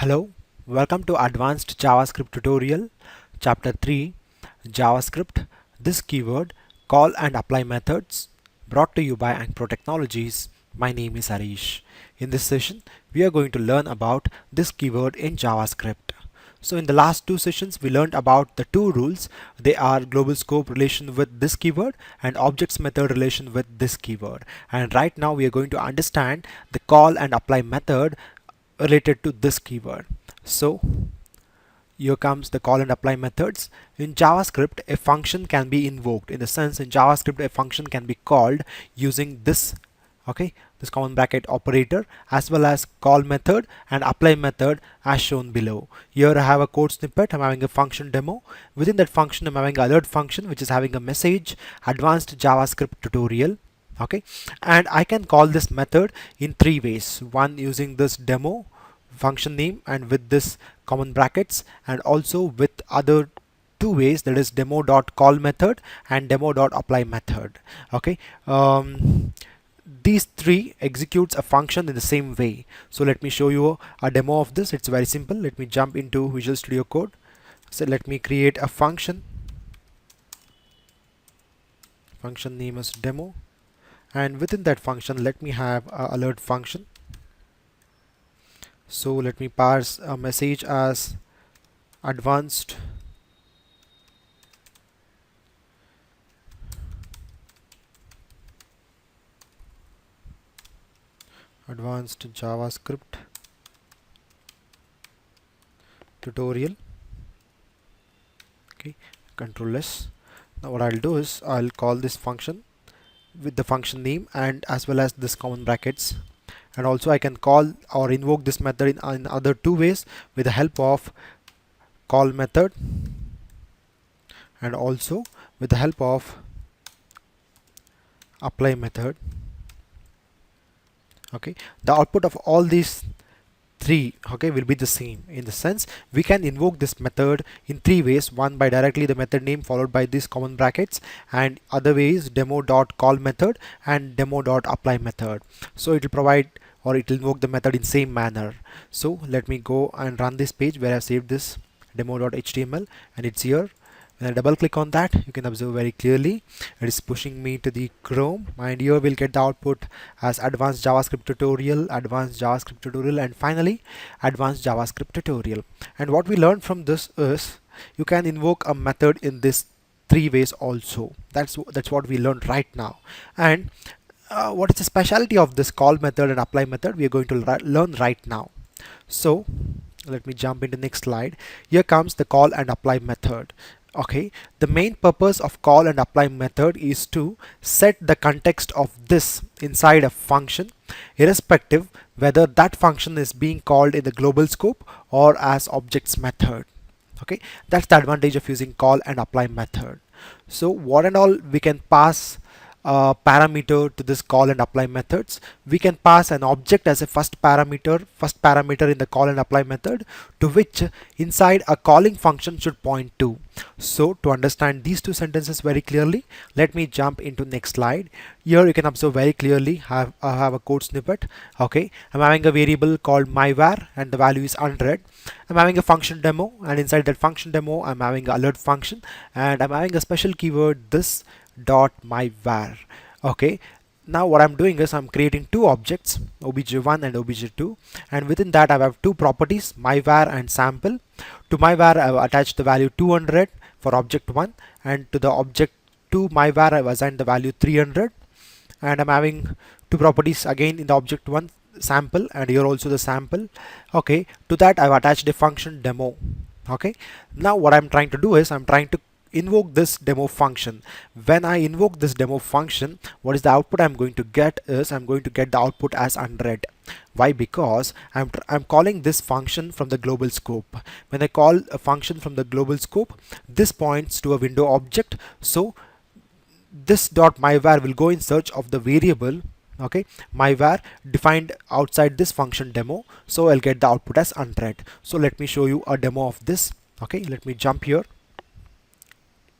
Hello, welcome to Advanced JavaScript tutorial, Chapter 3, JavaScript, this keyword, call and apply methods, brought to you by Ankpro Technologies. My name is Harish. In this session, we are going to learn about this keyword in JavaScript. So in the last two sessions, we learned about the two rules. They are global scope relation with this keyword and objects method relation with this keyword. And right now we are going to understand the call and apply method related to this keyword. So here comes the call and apply methods. In JavaScript, a function can be invoked. In the sense, in JavaScript, a function can be called using this, this common bracket operator, as well as call method and apply method as shown below. Here I have a code snippet. I'm having a function demo. Within that function, I'm having alert function, which is having a message, advanced JavaScript tutorial. And I can call this method in three ways. One, using this demo function name and with this common brackets, and also with other two ways, that is demo.call method and demo.apply method. These three executes a function in the same way. So let me show you a demo of this. It's very simple. Let me jump into Visual Studio Code. So let me create a function name is demo, and within that function let me have a alert function. So let me parse a message as advanced JavaScript tutorial. Control S. Now what I'll do is I'll call this function with the function name and as well as this common brackets, and also I can call or invoke this method in other two ways with the help of call method and also with the help of apply method. The output of all these three will be the same, in the sense we can invoke this method in three ways. One, by directly the method name followed by these common brackets, and other way is demo.call method and demo.apply method. So it will provide or it will invoke the method in same manner. So let me go and run this page where I have saved this demo.html, and it's here. When I double click on that, you can observe very clearly it is pushing me to the Chrome, and here we'll get the output as advanced JavaScript tutorial, and finally advanced JavaScript tutorial. And what we learned from this is you can invoke a method in this three ways also. That's what we learned right now. And what is the specialty of this call method and apply method, we are going to learn right now. So let me jump into next slide. Here comes the call and apply method. The main purpose of call and apply method is to set the context of this inside a function, irrespective whether that function is being called in the global scope or as objects method. That's the advantage of using call and apply method. So what and all we can pass parameter to this call and apply methods. We can pass an object as a first parameter in the call and apply method, to which inside a calling function should point to. So to understand these two sentences very clearly, let me jump into next slide. Here you can observe very clearly I have a code snippet. I'm having a variable called myvar and the value is 100. I'm having a function demo, and inside that function demo I'm having an alert function, and I'm having a special keyword this dot myvar. Now what I'm doing is I'm creating two objects, obj1 and obj2, and within that I have two properties, myvar and sample. To myvar I have attached the value 200 for object 1, and to the object 2 myvar I have assigned the value 300, and I'm having two properties again in the object 1, sample, and here also the sample. To that I've attached a function demo. Now what I'm trying to do is I'm trying to invoke this demo function. When I invoke this demo function, what is the output I'm going to get is I'm going to get the output as 100. Why? Because I'm calling this function from the global scope. When I call a function from the global scope, this points to a window object. So this dot myvar will go in search of the variable myvar defined outside this function demo. So I'll get the output as 100. So let me show you a demo of this. Let me jump here.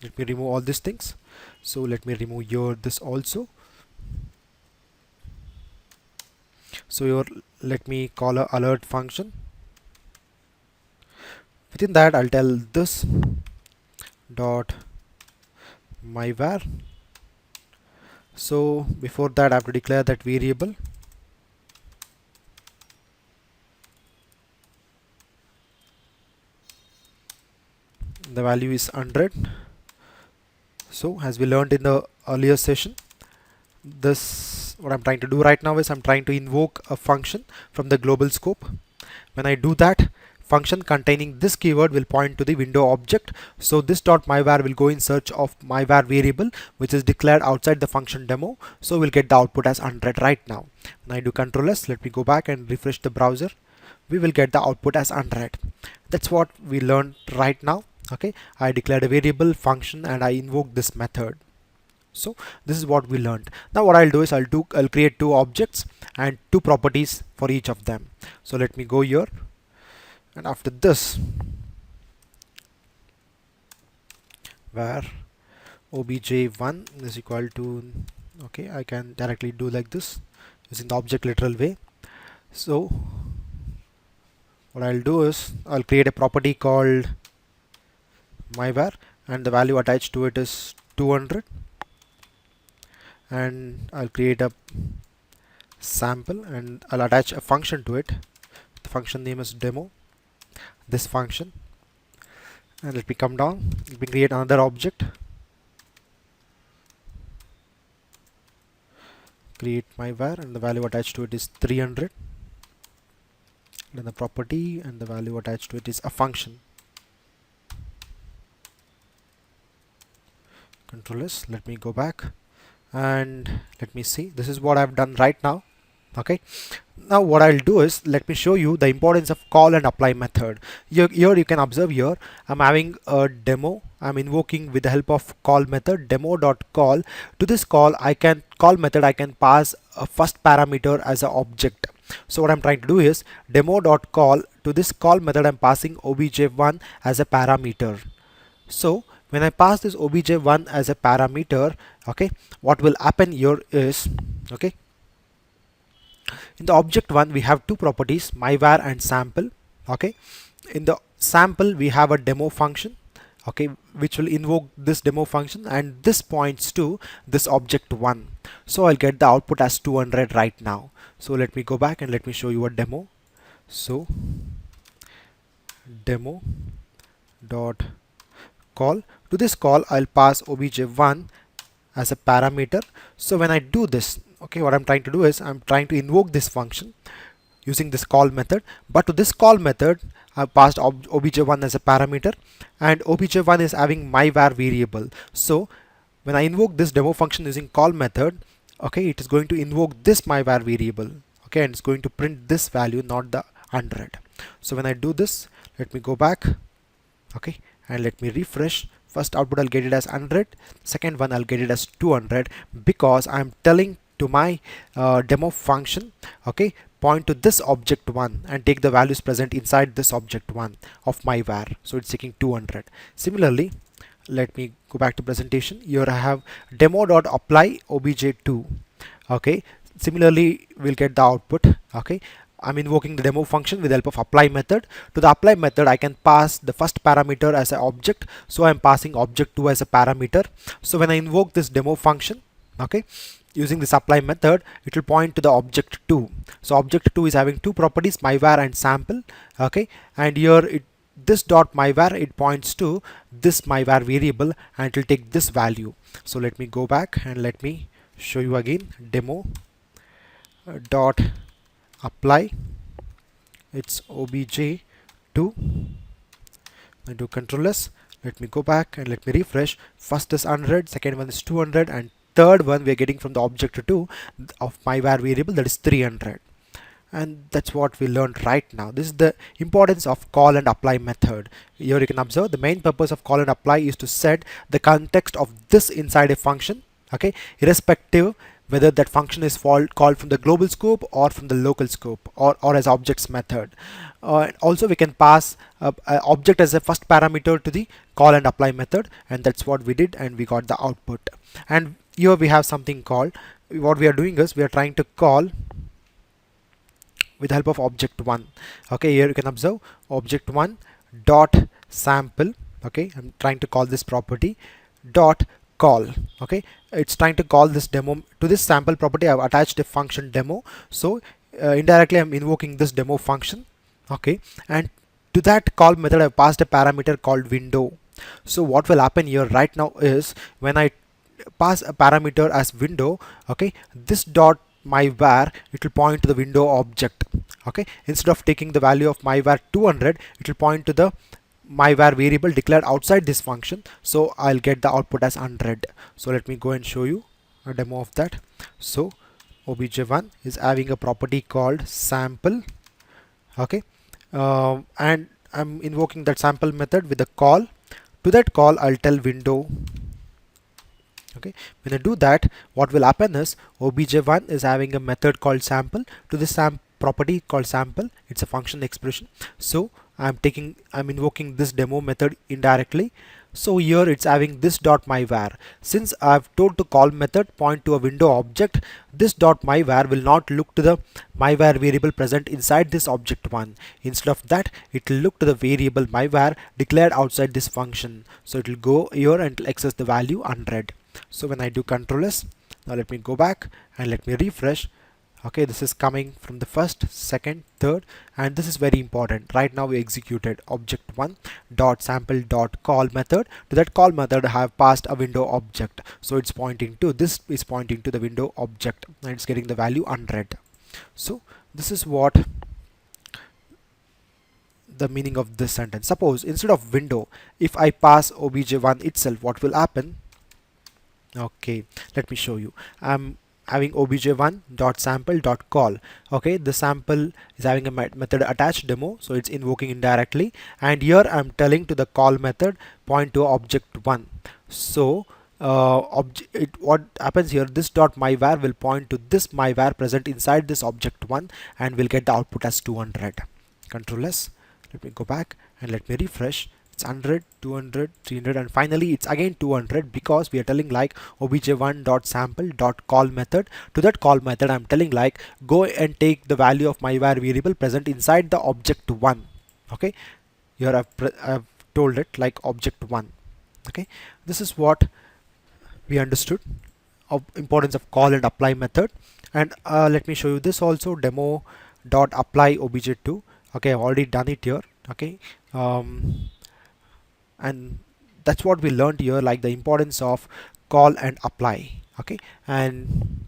Let me remove all these things. So let me remove here this also. So here let me call a alert function. Within that, I'll tell this dot myvar. So before that, I have to declare that variable. The value is 100. So as we learned in the earlier session, this what I'm trying to do right now is I'm trying to invoke a function from the global scope. When I do that, function containing this keyword will point to the window object. So this dot myvar will go in search of myvar variable, which is declared outside the function demo. So we'll get the output as 100 right now. When I do Control S, let me go back and refresh the browser. We will get the output as 100. That's what we learned right now. Okay, I declared a variable function and I invoked this method. So this is what we learned. Now what I'll do is I'll create two objects and two properties for each of them. So let me go here, and after this, where obj1 is equal to, okay, I can directly do like this using the object literal way. So what I'll do is I'll create a property called myvar, and the value attached to it is 200, and I'll create a sample and I'll attach a function to it. The function name is demo, this function, and let me come down. Let me create another object, create myvar, and the value attached to it is 300, then the property and the value attached to it is a function. Control S, let me go back and let me see. This is what I've done right now. Okay, now what I'll do is let me show you the importance of call and apply method. Here you can observe here I'm having a demo. I'm invoking with the help of call method demo.call. To this call method I can pass a first parameter as an object. So what I'm trying to do is demo.call, to this call method I'm passing obj1 as a parameter. So when I pass this obj1 as a parameter, okay, what will happen here is, okay, in the object one we have two properties, myvar and sample. Okay, in the sample we have a demo function, okay, which will invoke this demo function, and this points to this object one. So I'll get the output as 200 right now. So let me go back and let me show you a demo. So demo dot call, to this call I'll pass obj1 as a parameter. So when I do this, okay, what I'm trying to do is I'm trying to invoke this function using this call method, but to this call method I passed obj1 as a parameter, and obj1 is having myvar variable. So when I invoke this demo function using call method, okay, it is going to invoke this myvar variable, okay, and it's going to print this value, not the 100. So when I do this, let me go back, okay, and let me refresh. First output I'll get it as 100, second one I'll get it as 200, because I'm telling to my demo function, okay, point to this object one and take the values present inside this object one of myvar. So it's taking 200. Similarly, let me go back to presentation. Here I have demo.apply obj2. Okay, similarly we'll get the output. Okay, I'm invoking the demo function with the help of apply method. To the apply method I can pass the first parameter as an object, so I'm passing object2 as a parameter. So when I invoke this demo function, okay, using this apply method, it will point to the object2. So object2 is having two properties, myvar and sample. Okay, and here this dot myvar, it points to this myvar variable and it will take this value. So let me go back and let me show you again. Demo dot apply, it's obj2. I do Control S, let me go back and let me refresh. First is 100, second one is 200, and third one we are getting from the object2 of myvar variable, that is 300. And that's what we learned right now. This is the importance of call and apply method. Here you can observe the main purpose of call and apply is to set the context of this inside a function, okay, irrespective whether that function is called from the global scope or from the local scope, or as objects method. Also we can pass a object as a first parameter to the call and apply method, and that's what we did, and we got the output. And here we have something called, what we are doing is we are trying to call with the help of object1. Okay, here you can observe object1 dot sample. Okay, I'm trying to call this property dot call. Okay, it's trying to call this demo to this sample property. I've attached a function demo, so indirectly I'm invoking this demo function. Okay, and to that call method I've passed a parameter called window. So what will happen here right now is when I pass a parameter as window, okay, this dot myvar, it will point to the window object. Okay, instead of taking the value of myvar 200, it will point to the myvar variable declared outside this function, so I'll get the output as 100. So let me go and show you a demo of that. So obj1 is having a property called sample. Okay, and I'm invoking that sample method with a call. To that call I'll tell window. Okay, when I do that, what will happen is obj1 is having a method called sample. To this property called sample, it's a function expression, so I'm invoking this demo method indirectly. So here it's having this dot myvar. Since I've told to call method point to a window object, this dot myvar will not look to the myvar variable present inside this object one. Instead of that, it will look to the variable myvar declared outside this function. So it will go here and access the value 100. So when I do Control S, now let me go back and let me refresh. Okay, this is coming from the first, second, third, and this is very important. Right now we executed object1 dot sample dot call method. To that call method I have passed a window object, so it's pointing to this is pointing to the window object, and it's getting the value 100. So this is what the meaning of this sentence. Suppose instead of window, if I pass obj1 itself, what will happen? Okay, let me show you. I'm having obj1 dot sample dot call. Okay, the sample is having a method attached demo, so it's invoking indirectly, and here I'm telling to the call method point to object1. So what happens here, this dot myvar will point to this myvar present inside this object1, and we'll get the output as 200. Control S, let me go back and let me refresh. It's 100, 200, 300, and finally it's again 200, because we are telling like obj1 dot sample dot call method. To that call method I'm telling like go and take the value of myvar variable present inside the object1. Okay, here I've told it like object1. Okay, this is what we understood of importance of call and apply method. And let me show you this also, demo dot apply obj2. Okay, I've already done it here. Okay, and that's what we learned here, like the importance of call and apply. Okay, and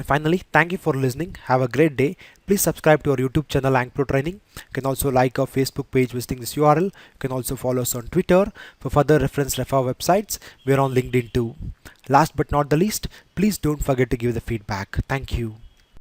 finally, thank you for listening. Have a great day. Please subscribe to our YouTube channel Ankpro Training. You can also like our Facebook page visiting this URL. You can also follow us on Twitter. For further reference, refer our websites. We are on LinkedIn too. Last but not the least, please don't forget to give the feedback. Thank you.